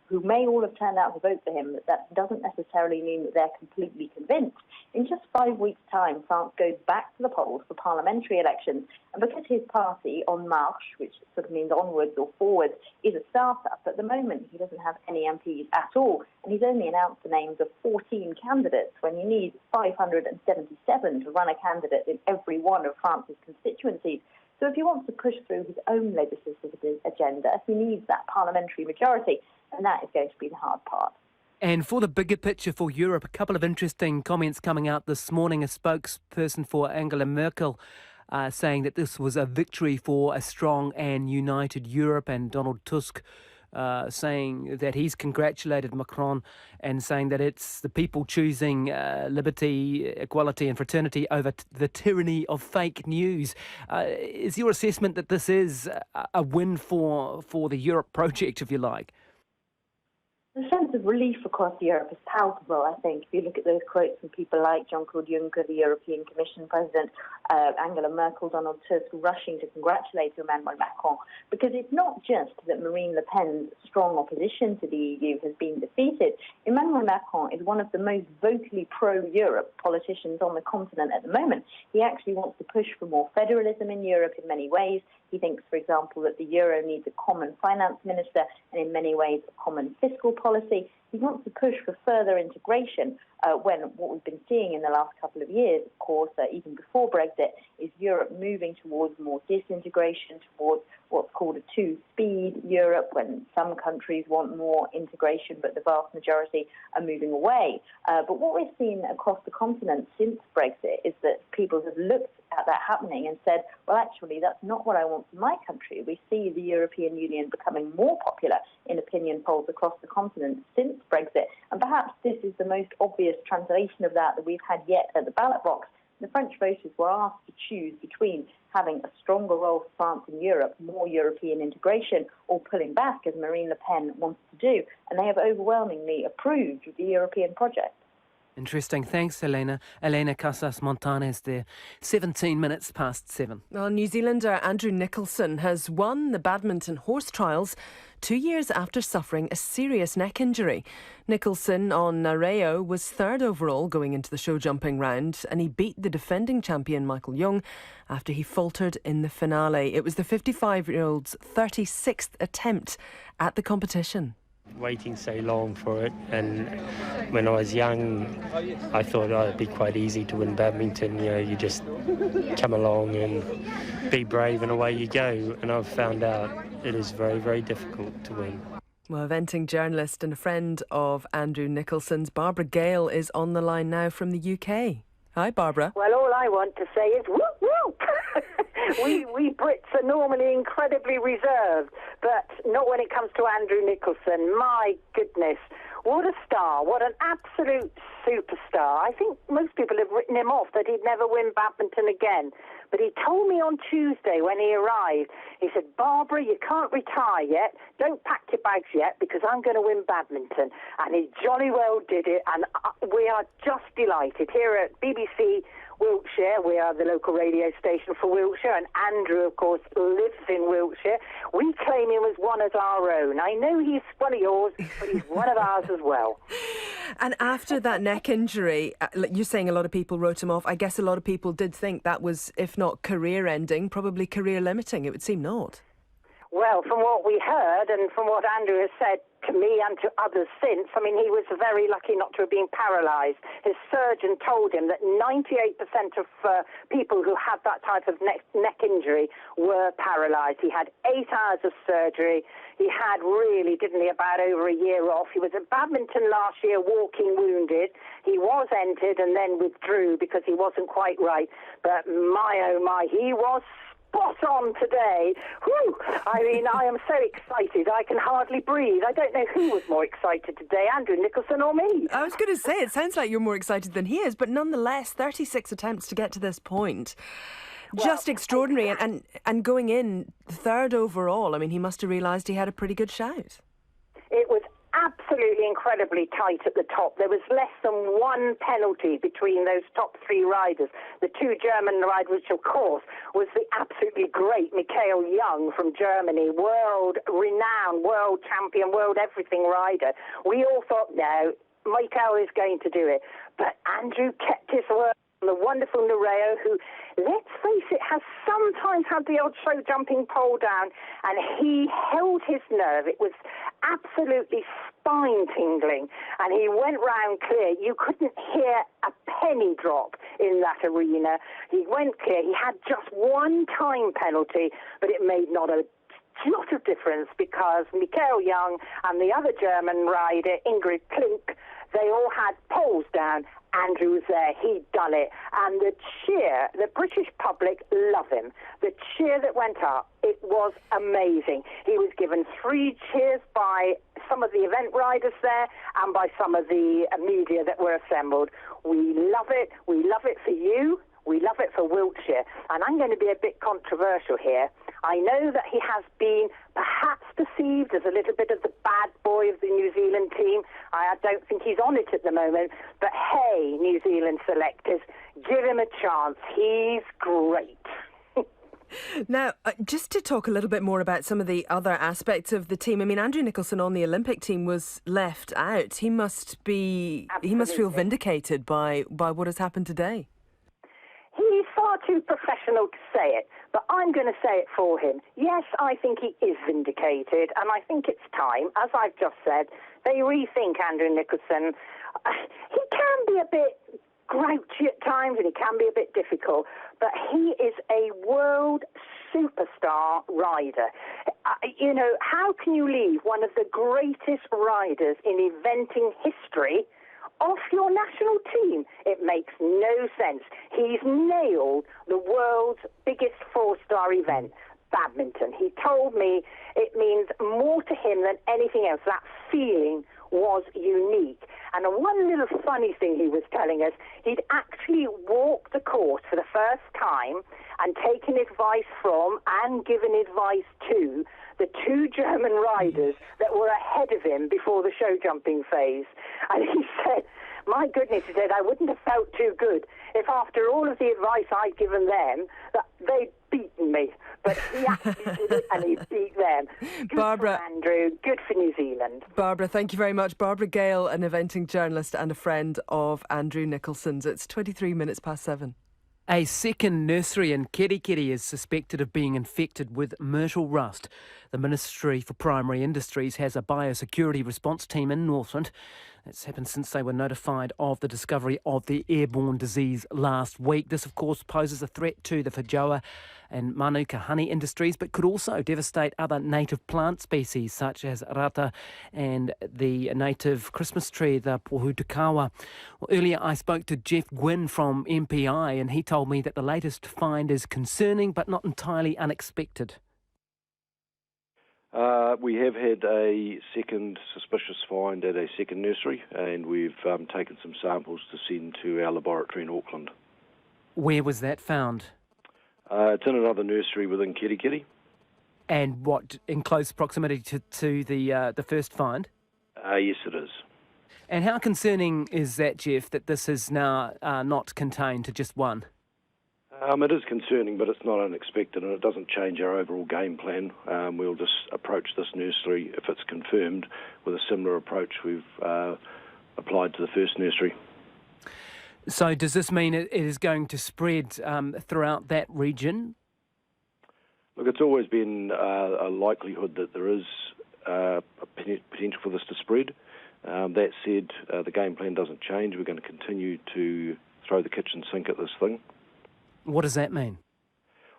who may all have turned out to vote for him, that doesn't necessarily mean that they're completely convinced. In just 5 weeks' time, France goes back to the polls for parliamentary elections, and because his party, En Marche, which sort of means onwards or forwards, is a start-up, at the moment he doesn't have any MPs at all, and he's only announced the names of 14 candidates when you need 577 to run a candidate in every one of France's constituencies. So if he wants to push through his own legislative agenda, he needs that parliamentary majority, and that is going to be the hard part. And for the bigger picture for Europe, a couple of interesting comments coming out this morning. A spokesperson for Angela Merkel saying that this was a victory for a strong and united Europe, and Donald Tusk saying that he's congratulated Macron and saying that it's the people choosing liberty, equality and fraternity over the tyranny of fake news. Is your assessment that this is a win for the Europe project, if you like? The sense of relief across Europe is palpable, I think, if you look at those quotes from people like Jean-Claude Juncker, the European Commission President, Angela Merkel, Donald Tusk, rushing to congratulate Emmanuel Macron, because it's not just that Marine Le Pen's strong opposition to the EU has been defeated. Emmanuel Macron is one of the most vocally pro-Europe politicians on the continent at the moment. He actually wants to push for more federalism in Europe in many ways. He thinks, for example, that the euro needs a common finance minister and in many ways a common fiscal policy. He wants to push for further integration when what we've been seeing in the last couple of years, of course, even before Brexit, is Europe moving towards more disintegration, towards what's called a two-speed Europe, when some countries want more integration, but the vast majority are moving away. But what we've seen across the continent since Brexit is that people have looked at that happening and said, well, actually, that's not what I want for my country. We see the European Union becoming more popular in opinion polls across the continent since Brexit. And perhaps this is the most obvious translation of that we've had yet at the ballot box. The French voters were asked to choose between having a stronger role for France in Europe, more European integration, or pulling back, as Marine Le Pen wants to do. And they have overwhelmingly approved of the European project. Interesting. Thanks, Elena. Elena Casas-Montanes there. 17 minutes past 7. Well, New Zealander Andrew Nicholson has won the badminton horse trials 2 years after suffering a serious neck injury. Nicholson on Nareo was third overall going into the show jumping round, and he beat the defending champion Michael Young after he faltered in the finale. It was the 55-year-old's 36th attempt at the competition. Waiting so long for it, and when I was young I thought it'd be quite easy to win badminton. You know, you just come along and be brave and away you go, and I've found out it is very, very difficult to win. Well, eventing journalist and a friend of Andrew Nicholson's, Barbara Gale, is on the line now from the UK. Hi, Barbara. Well, all I want to say is whoop whoop. we Brits are normally incredibly reserved, but not when it comes to Andrew Nicholson. My goodness, what a star, what an absolute superstar. I think most people have written him off, that he'd never win badminton again. But he told me on Tuesday when he arrived, he said, Barbara, you can't retire yet. Don't pack your bags yet because I'm going to win badminton. And he jolly well did it. And we are just delighted. Here at BBC Wiltshire, we are the local radio station for Wiltshire, and Andrew, of course, lives in Wiltshire. We claim him as one of our own. I know he's one of yours, but he's one of ours as well. And after that neck injury, you're saying a lot of people wrote him off. I guess a lot of people did think that was, if not career-ending, probably career-limiting. It would seem not. Well, from what we heard and from what Andrew has said to me and to others since, I mean, he was very lucky not to have been paralysed. His surgeon told him that 98% of people who had that type of neck injury were paralysed. He had 8 hours of surgery. He had really, didn't he, about over a year off. He was at badminton last year, walking wounded. He was entered and then withdrew because he wasn't quite right. But my, oh my, he was spot on today. Whew. I mean, I am so excited I can hardly breathe. I don't know who was more excited today, Andrew Nicholson or me. I was going to say, it sounds like you're more excited than he is, but nonetheless, 36 attempts to get to this point. Just extraordinary. And going in third overall, I mean, he must have realised he had a pretty good shout. It was absolutely absolutely incredibly tight at the top. There was less than one penalty between those top three riders. The two German riders, which of course was the absolutely great Michael Young from Germany, world-renowned, world champion, world everything rider. We all thought, no, Michael is going to do it. But Andrew kept his word. The wonderful Nareo, who, let's face it, has sometimes had the odd show jumping pole down, and he held his nerve. It was absolutely spine-tingling, and he went round clear. You couldn't hear a penny drop in that arena. He went clear. He had just one time penalty, but it made not a lot of difference because Michael Young and the other German rider, Ingrid Klink, they all had poles down. Andrew was there, he'd done it, and the cheer, the British public love him. The cheer that went up, it was amazing. He was given 3 cheers by some of the event riders there and by some of the media that were assembled. We love it for you, we love it for Wiltshire, and I'm going to be a bit controversial here. I know that he has been perhaps perceived as a little bit of the bad boy of the New Zealand team. I don't think he's on it at the moment. But hey, New Zealand selectors, give him a chance. He's great. Now, just to talk a little bit more about some of the other aspects of the team. I mean, Andrew Nicholson on the Olympic team was left out. He must feel vindicated by what has happened today. He's far too professional to say it, but I'm going to say it for him. Yes, I think he is vindicated, and I think it's time, as I've just said, they rethink Andrew Nicholson. He can be a bit grouchy at times, and he can be a bit difficult, but he is a world superstar rider. You know, how can you leave one of the greatest riders in eventing history off your national team? It makes no sense. He's nailed the world's biggest 4-star event, badminton. He told me it means more to him than anything else. That feeling was unique. And one little funny thing he was telling us, he'd actually walked the course for the first time and taken advice from and given advice to the 2 German riders that were ahead of him before the show jumping phase. And he said, my goodness, he said, I wouldn't have felt too good if after all of the advice I'd given them, that they'd beaten me. But he actually did it and he beat them. Good Barbara, for Andrew, good for New Zealand. Barbara, thank you very much. Barbara Gale, an eventing journalist and a friend of Andrew Nicholson's. It's 23 minutes past 7. A second nursery in Kerikeri is suspected of being infected with myrtle rust. The Ministry for Primary Industries has a biosecurity response team in Northland. It's happened since they were notified of the discovery of the airborne disease last week. This, of course, poses a threat to the Whajoa and Manuka honey industries, but could also devastate other native plant species such as rata and the native Christmas tree, the pohutukawa. Well, earlier I spoke to Jeff Gwynn from MPI, and he told me that the latest find is concerning but not entirely unexpected. We have had a second suspicious find at a second nursery, and we've taken some samples to send to our laboratory in Auckland. Where was that found? It's in another nursery within Kerikeri. And what, in close proximity to the first find? Yes, it is. And how concerning is that, Jeff, that this is now not contained to just one? It is concerning, but it's not unexpected, and it doesn't change our overall game plan. We'll just approach this nursery, if it's confirmed, with a similar approach we've applied to the first nursery. So does this mean it is going to spread throughout that region? Look, it's always been a likelihood that there is a potential for this to spread. That said, the game plan doesn't change. We're going to continue to throw the kitchen sink at this thing. What does that mean?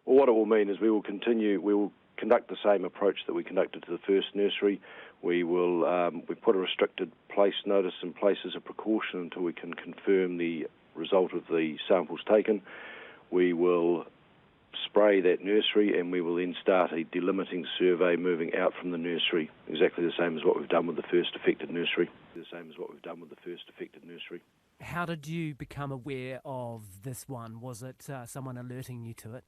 Well, what it will mean is we will conduct the same approach that we conducted to the first nursery. We put a restricted place notice in place as a precaution until we can confirm the result of the samples taken. We will spray that nursery, and we will then start a delimiting survey moving out from the nursery, exactly the same as what we've done with the first affected nursery. How did you become aware of this one? Was it someone alerting you to it?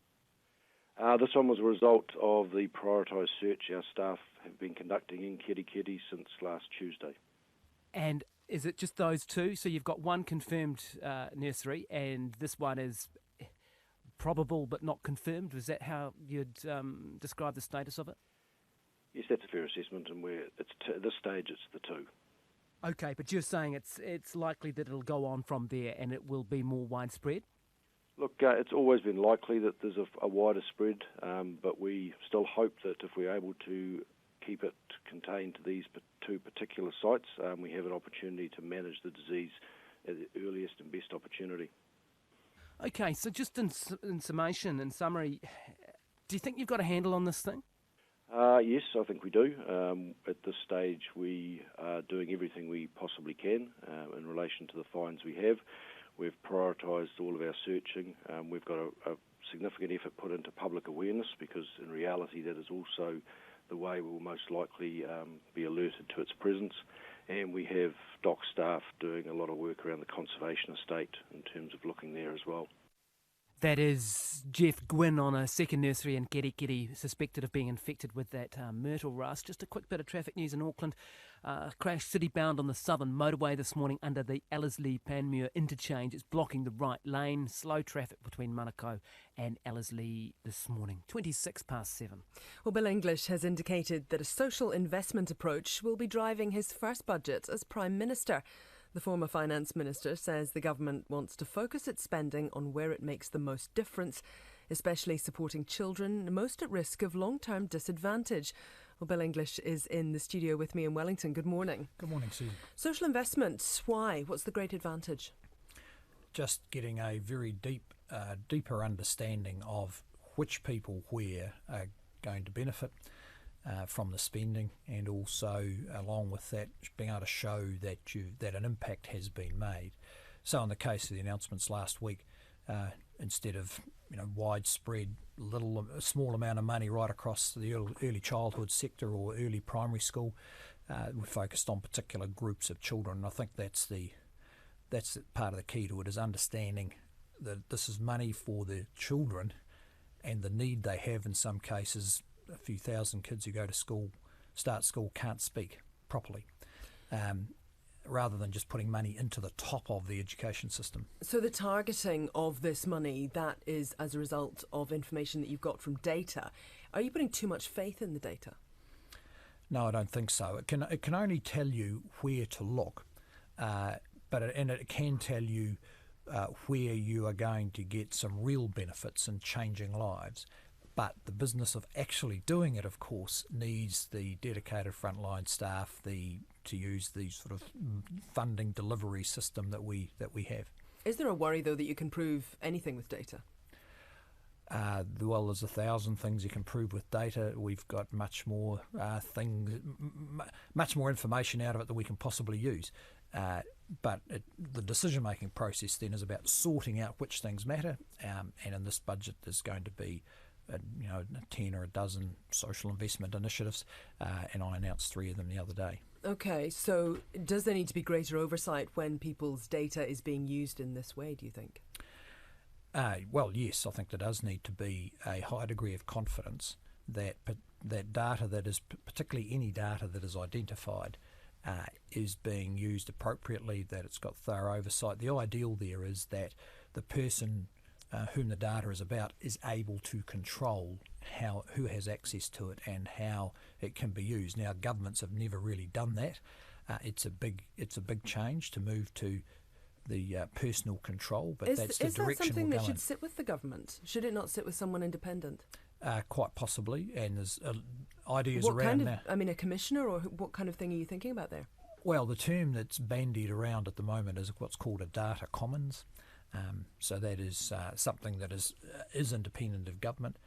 This one was a result of the prioritised search our staff have been conducting in Kerikeri since last Tuesday. And is it just those two? So you've got one confirmed nursery, and this one is probable but not confirmed. Was that how you'd describe the status of it? Yes, that's a fair assessment, and at this stage it's the two. Okay, but you're saying it's likely that it'll go on from there and it will be more widespread? Look, it's always been likely that there's a wider spread, but we still hope that if we're able to keep it contained to these two particular sites, we have an opportunity to manage the disease at the earliest and best opportunity. Okay, so just in summation, in summary, do you think you've got a handle on this thing? Yes, I think we do. At this stage, we are doing everything we possibly can in relation to the fines we have. We've prioritised all of our searching. We've got a significant effort put into public awareness, because in reality that is also the way we will most likely be alerted to its presence. And we have DOC staff doing a lot of work around the conservation estate in terms of looking there as well. That is Jeff Gwynn on a second nursery in Kerikeri, suspected of being infected with that myrtle rust. Just a quick bit of traffic news in Auckland. Crash city-bound on the southern motorway this morning under the Ellerslie-Panmure interchange. It's blocking the right lane. Slow traffic between Manukau and Ellerslie this morning. 7:26. Well, Bill English has indicated that a social investment approach will be driving his first budget as Prime Minister. The former Finance Minister says the government wants to focus its spending on where it makes the most difference, especially supporting children most at risk of long-term disadvantage. Well, Bill English is in the studio with me in Wellington. Good morning. Good morning, Sue. Social investment, why? What's the great advantage? Just getting a very deeper understanding of which people where are going to benefit from the spending, and also along with that being able to show that an impact has been made. So in the case of the announcements last week, instead of widespread a small amount of money right across the early childhood sector or early primary school, we focused on particular groups of children. And I think that's part of the key to it, is understanding that this is money for the children and the need they have. In some cases, a few thousand kids who go to start school can't speak properly, rather than just putting money into the top of the education system. So the targeting of this money, that is as a result of information that you've got from data. Are you putting too much faith in the data? No, I don't think so. It can only tell you where to look, but it can tell you where you are going to get some real benefits in changing lives. But the business of actually doing it, of course, needs the dedicated frontline staff, to use the sort of funding delivery system that we have. Is there a worry, though, that you can prove anything with data? Well, there's 1,000 things you can prove with data. We've got much more much more information out of it than we can possibly use. But the decision-making process then is about sorting out which things matter, and in this budget there's going to be 10 or a dozen social investment initiatives, and I announced 3 of them the other day. Okay, so does there need to be greater oversight when people's data is being used in this way, do you think? Well, yes, I think there does need to be a high degree of confidence that data that is, particularly any data that is identified, is being used appropriately, that it's got thorough oversight. The ideal there is that the person whom the data is about is able to control who has access to it and how it can be used. Now, governments have never really done that. It's a big change to move to the personal control, but that's the direction we're going. Is that something that should sit with the government? Should it not sit with someone independent? Quite possibly, and there's ideas what around kind of, that. I mean, a commissioner, or what kind of thing are you thinking about there? Well, the term that's bandied around at the moment is what's called a data commons. So that is something that is independent of government,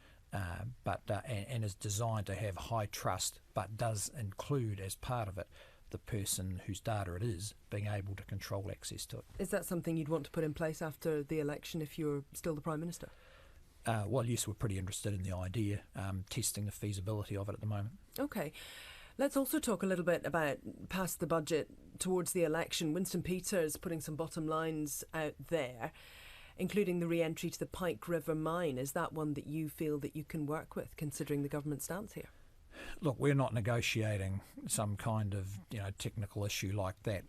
but is designed to have high trust, but does include as part of it the person whose data it is being able to control access to it. Is that something you'd want to put in place after the election if you're still the Prime Minister? Well, yes, we're pretty interested in the idea, testing the feasibility of it at the moment. Okay. Let's also talk a little bit about past the budget towards the election. Winston Peters putting some bottom lines out there, including the re-entry to the Pike River mine. Is that one that you feel that you can work with, considering the government stance here? Look, we're not negotiating some kind of technical issue like that.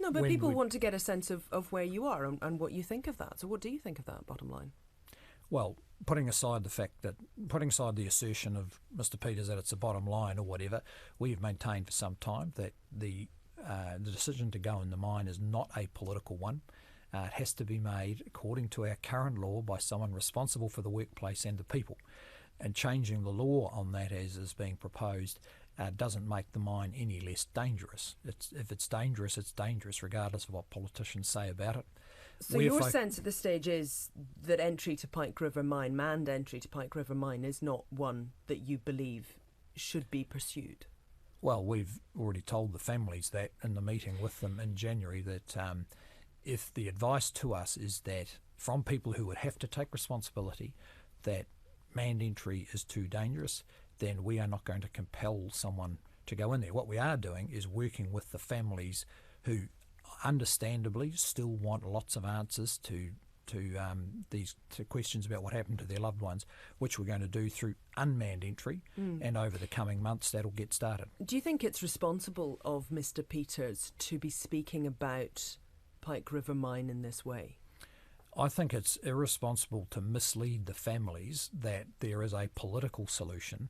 No, but people want to get a sense of where you are and what you think of that. So what do you think of that, bottom line? Well, putting aside the assertion of Mr. Peters that it's a bottom line or whatever, we've maintained for some time that the decision to go in the mine is not a political one. It has to be made according to our current law by someone responsible for the workplace and the people. And changing the law on that, as is being proposed, doesn't make the mine any less dangerous. If it's dangerous regardless of what politicians say about it. So your sense at this stage is that entry to Pike River Mine, manned entry to Pike River Mine, is not one that you believe should be pursued? Well, we've already told the families that in the meeting with them in January that if the advice to us is that from people who would have to take responsibility that manned entry is too dangerous, then we are not going to compel someone to go in there. What we are doing is working with the families who understandably still want lots of answers to questions about what happened to their loved ones, which we're going to do through unmanned entry, and over the coming months that'll get started. Do you think it's responsible of Mr. Peters to be speaking about Pike River Mine in this way? I think it's irresponsible to mislead the families that there is a political solution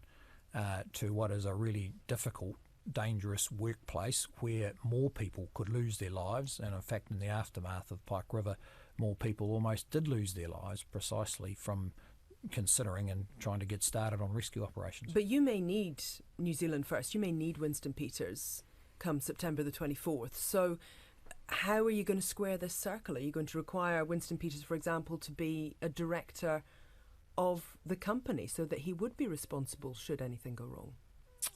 to what is a really difficult, dangerous workplace where more people could lose their lives. And in fact, in the aftermath of Pike River, more people almost did lose their lives precisely from considering and trying to get started on rescue operations. But you may need New Zealand First. You may need Winston Peters come September the 24th. So how are you going to square this circle? Are you going to require Winston Peters, for example, to be a director of the company so that he would be responsible should anything go wrong?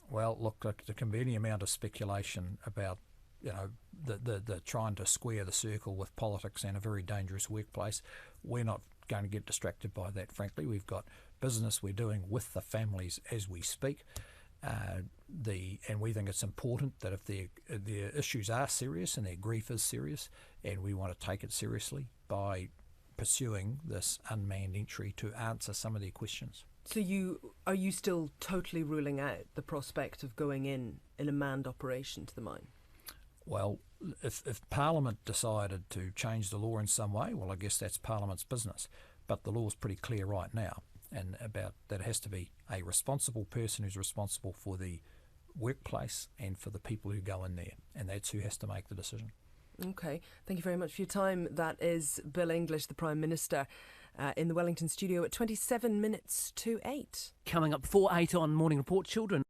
Well, look, there can be any amount of speculation about the trying to square the circle with politics and a very dangerous workplace. We're not going to get distracted by that, frankly. We've got business we're doing with the families as we speak. And we think it's important that if their issues are serious and their grief is serious, and we want to take it seriously by pursuing this unmanned entry to answer some of their questions. So are you still totally ruling out the prospect of going in a manned operation to the mine? Well, if Parliament decided to change the law in some way, well, I guess that's Parliament's business. But the law's pretty clear right now, and about that it has to be a responsible person who's responsible for the workplace and for the people who go in there, and that's who has to make the decision. Okay, thank you very much for your time. That is Bill English, the Prime Minister, in the Wellington studio at 27 minutes to 8. Coming up before 8 on Morning Report, children